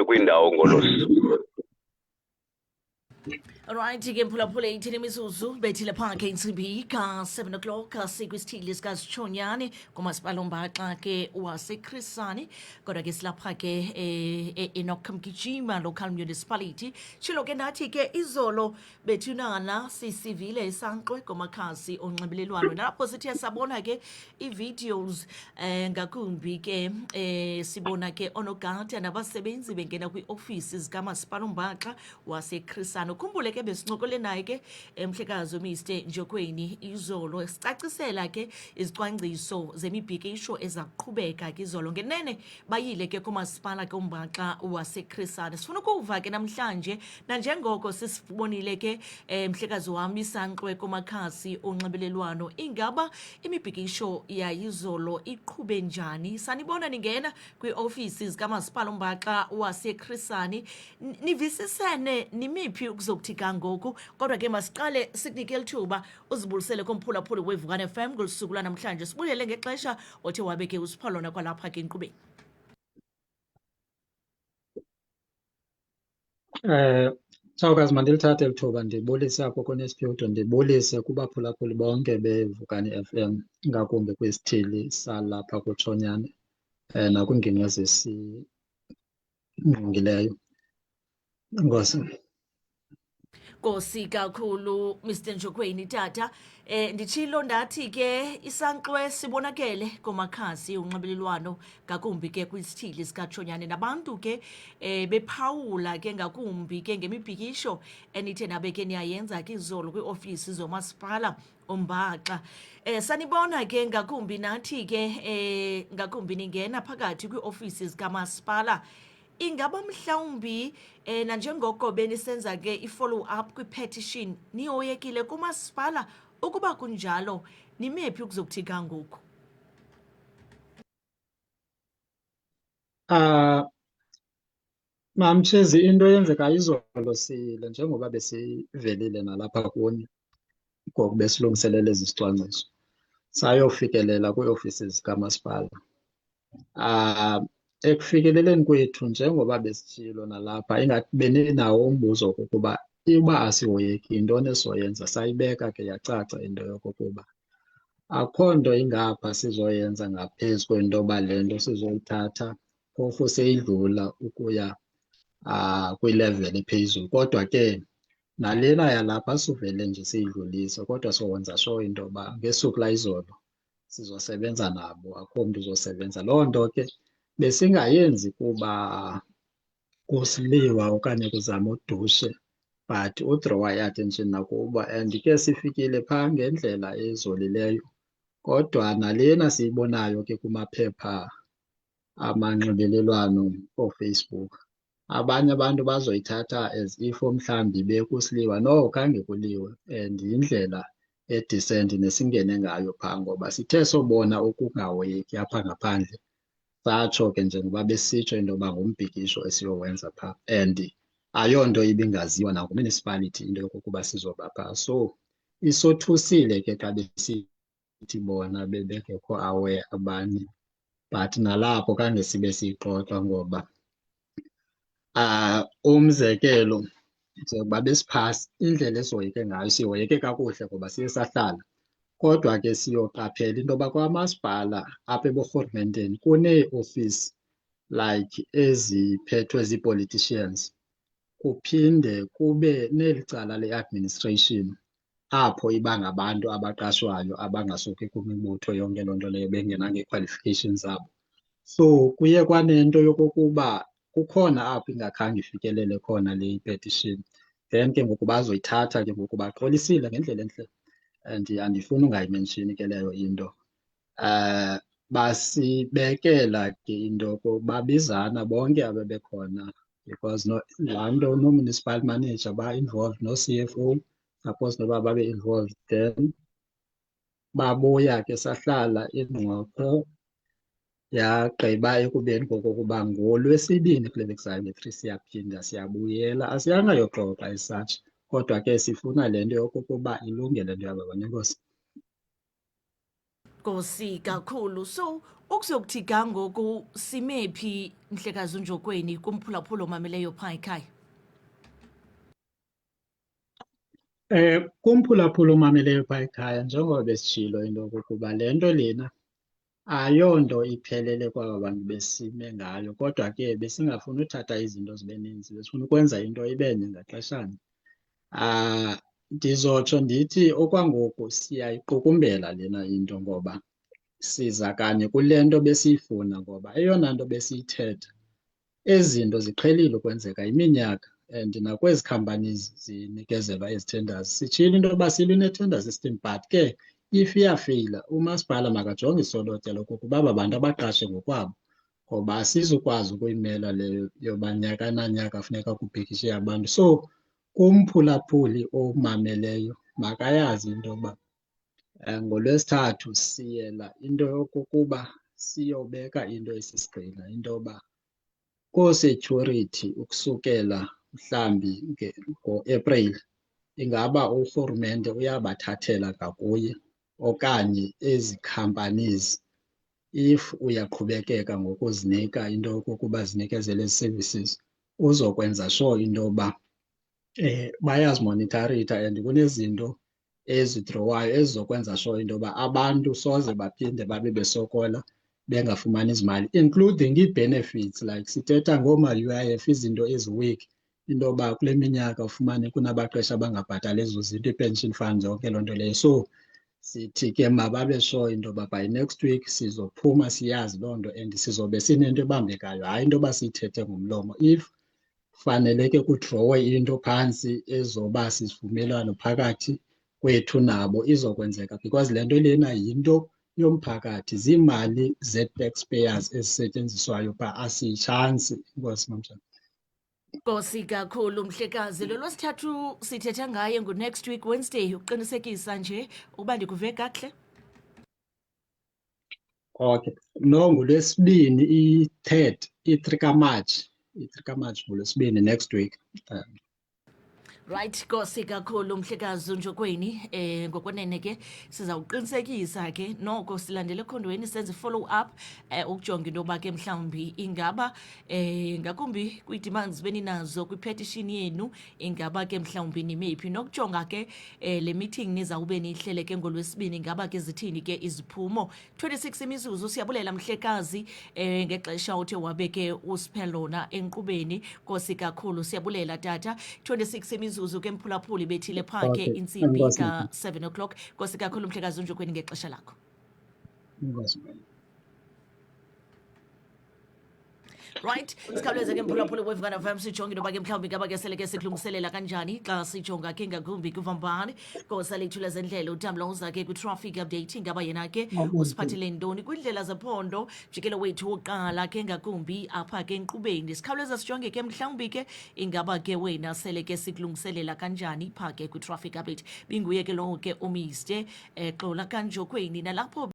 kwindawo ngolo suku. Alright, ke mphulaphula 18 imizuzu bethile phakhe insimbi ka-7 o'clock sikwisithili sikasitshonyane kumasipala ombaxa ke wasekhrisani kodwa ke silapha ke enokhamgijima local municipality shilo ke nathi ke izolo bethunana sisivile isankxwe kumakhasi onxibelelwano nalapho sithe sabona ke ii-videos ngakumbi ke sibona ke onogada nabasebenzi bengena kwiiofisi zikamasipala ombaxa wasekhrisani ukhumbule ke besincokole naye ke mhlekazi uMr Njokweni izolo sicacisela ke izicwangciso zemibhikisho ezakuqhubeka ke izolo ngenene bayile ke kumasipala ke ombaxa wasekhrisani sifuna ukuva ke namhlanje nanjengoko sisibonile ke mhlekazi wami isankxwe kumakhasi onxibelelwano ingaba imibhikisho yayizolo iqhube njani sanibona ningena kwiiofisi zikamasipala ombaxa wasekhrisani nivisisene nimiphi ukuzokuthi kangoku kodwa ke masiqale sikunike lithuba uzibulisele komphulaphuli weVukani FM ngolusuku lwanamhlanje sibulele ngexesha othe wabe ke usipha lona kwalapha ke enkqubeni. Sawukazi mandilithathe lithuba ndibulise apho kunesiphudo ndibulise kubaphulaphuli bonke beVukani FM ngakumbi kwisithili salapha kutshonyane nakwingingqi ezisingqongileyo. Enkosi. Nkosi kakhulu Mr Njokweni tata nditshilo ndathi ke isankxwe sibonakele kumakhasi onxibelelwano ngakumbi ke kwisithili sikatshonyane nabantu ke bephawula ke ngakumbi ke ngemibhikisho enithe nabe ke niyayenza ke izolo kwiiofisi zomasipala ombaxa sanibona ke ngakumbi nathi ke ngakumbi ningena phakathi kwiiofisi zikamasipala ingaba mhlawumbi nanjengoko benisenza ke i-follow up kwi-petition niyoyekile kumasipala ukuba kunjalo nimephi ukuzokuthi kangoku? Mamtshezi into eyenzeka izolo sile njengoba besivelile nalapha kuni ngoku besilungiselela ezi zicwangciso sayofikelela kwiiofisi zikamasipala. Ekufikeleleni kwethu njengoba besitshilo nalapha ingathi beninawo umbuzo okokuba uba asihoyeki yintoni esizoyenza sayibeka ke yacaca into yokokuba akho nto ingapha sizoyenza ngaphezu kwento yoba le nto sizoyithatha phofu seyidlula ukuya kwileveli ephezulu kodwa ke nalena yalapha sivele nje siyidlulise kodwa sowenza sure into yoba ngesuku layizolo sizosebenza nabo akho mntu uzosebenza. Loo nto ke besingayenzi kuba kusiliwa okanye kuzama udushe but udrawer i-attention nakuba and ke sifikile phaa ngendlela ezolileyo kodwa nalena siyibonayo ke kumaphepha amanxibelelwano ooFacebook abanye abantu bazoyithatha as if mhlawumbi bekusiliwa. No, khange kuliwe and yindlela edecent nesingene ngayo phaa ngoba sithe sobona ukungahoyeki apha ngaphandle satsho ke njengoba besitsho into yoba ngumbhikisho esiyowenza phaa and ayonto ibingaziwa nangu-municipality into yokokuba sizoba phaa. So isothusile ke xa besithi bona bebengekho aware abanye but nalapho khange sibe siyixoxa ngoba umzekelo njengoba besiphasi indlela esihoyeke ngayo sihoyeke kakuhle ngoba siye sahlala kodwa ke siyoqaphela into yoba kwamasipala apha eburhulumenteni kunee-ofisi like eziphethwe zii-politicians kuphinde kube neli cala le-administration apho iba ngabantu abaqashwayo abangasuki kwimibutho yonke loo nto leyo bengenangee-qualifications zabo. So kuye kwanento yokokuba kukhona apho ingakhange ifikelele khona le petition then ke ngoku bazoyithatha ke ngoku baxolisile ngendlela entle and andifuni ungayimenshini ke leyo into. Basibekela ke into babizana bonke abebekhona because laa nto no-municipal manager ba-involved no-CFO suppose noba babe-involved then babuya ke sahlala ingxoxo yagqiba ekubeni kokokuba ngoLwesibini kule veki zayo nge-3 siyaphinda siyabuyela asiyanga yoxoxa as such kodwa ke sifuna le nto yokokuba ilungele nto yaba banenkosi. Nkosi kakhulu. So ukuzokuthi ga ngoku simephi Mhlekazi uNjokweni kumphulaphula omameleyo phaa ekhaya? Kumphulaphula omameleyo phaa ekhaya njengoba besitshilo into yokokuba le nto lena ayonto iphelele kwaba bantu besime ngayo, kodwa ke besingafuni uthatha izinto zibe ninzi, besifuna ukwenza into ibenye ngaxeshanye. Ndizotsho ndithi okwangoku siyayiqukumbela lena into ngoba siza kanye kule nto besiyifuna, ngoba eyona nto besiyithetha ezi zinto ziqhelile ukwenzeka iminyaka, and nakwezi companies zinikezelwa ezi tenders sitshile into yoba silune-tender system, but ke if iyafeyila umasipala makajonge isolotya lokokuba aba bantu abaqashe ngokwabo, ngoba asizukwazi ukuyimela leyo yoba nyaka nanyaka funeka kubhekishe abantu. So kumphulaphuli omameleyo makayazi into yoba ngoLwesithathu siyela into yokokuba siyobeka into esisigxina, into yoba koo-security ukusukela mhlambi ngo-April ingaba urhurumente uyabathathela ngakuye, okanye ezi companies if uyaqhubekeka ngokuzinika into yokokuba zinikezele ezi services uzokwenza sure into yoba bayazimonitarita and kunezinto ezidrowayo ezizokwenza sure into yoba abantu soze baphinde babe besokola bengafumani izimali, including ii-benefits like sithetha ngooma-UIF, izinto eziweak, into yoba kule minyaka ufumane kunabaqeshi abangabhatali ezo zinto, ii-pension funds, yonke loo nto leyo. So sithi ke mababe sure into yoba by next week sizophuma siyazi loo nto and sizobe sinento ebambekayo, hayi into yoba siyithethe ngomlomo. If faneleke kudrowe into phantsi ezoba sisivumelwano phakathi kwethu nabo izokwenzeka, because le nto lena yinto yomphakathi, ziimali ze-taxpayers ezisetyenziswayo phaa, asiyitshansi. Enkosi Mamshana. Nkosi kakhulu Mhlekazi. Lo Lwesithathu sithetha ngaye ngu-next week Wednesday, uqinisekisa nje ukuba ndikuve kakuhle? Okay, no, ngoLwesibini i-3rd, i-3 kaMatshi, i-3 kaMatshi ngoLwesibini next week. Right, Nkosi kakhulu Mhlekazi uNjokweni. Ngokwenene ke sizawuqinisekisa ke noko silandele ekhondweni senze follow up ukujonga into yoba ke mhlawumbi ingaba ngakumbi kwii-demands beninazo kwi-petition yenu, ingaba ke mhlawumbi nimephi, nokujonga ke le meeting nizawube niyihlele ke ngoLwesibini ingaba ke zithini ke iziphumo. 26 imizuzu siyabulela Mhlekazi ngexesha uthe wabe ke usiphela enkqubeni. Nkosi kakhulu siyabulela tata. 26 imizuzu ke mphulaphuli bethile phaa ke Okay, intsimbi enkosi. ka-7 o'clock. Nkosi kakhulu Mhlekazi uNjokweni ngexesha lakho. Enkosi. Right, sikhawuleze ke mphulaphuli weVukana FM sijonge into yoba ke mhlawumbi ngaba ke sele ke sikulungiselela kanjani xa sijonga ke ngakumbi kuvambane gosa lethu lezendlela uTamla uza ke kwi-traffic update, ingaba yena ke usiphathele ntoni kwindlela zephondo mjikelo wethu wokuqala ke ngakumbi apha ke enkqubeni. Sikhawuleza sijonge ke mhlawumbi ke ingaba ke wena sele ke sikulungiselela kanjani phaa ke kwi-traffic update. Binguye ke lowo ke umiste Xola kaNjokweni nalapho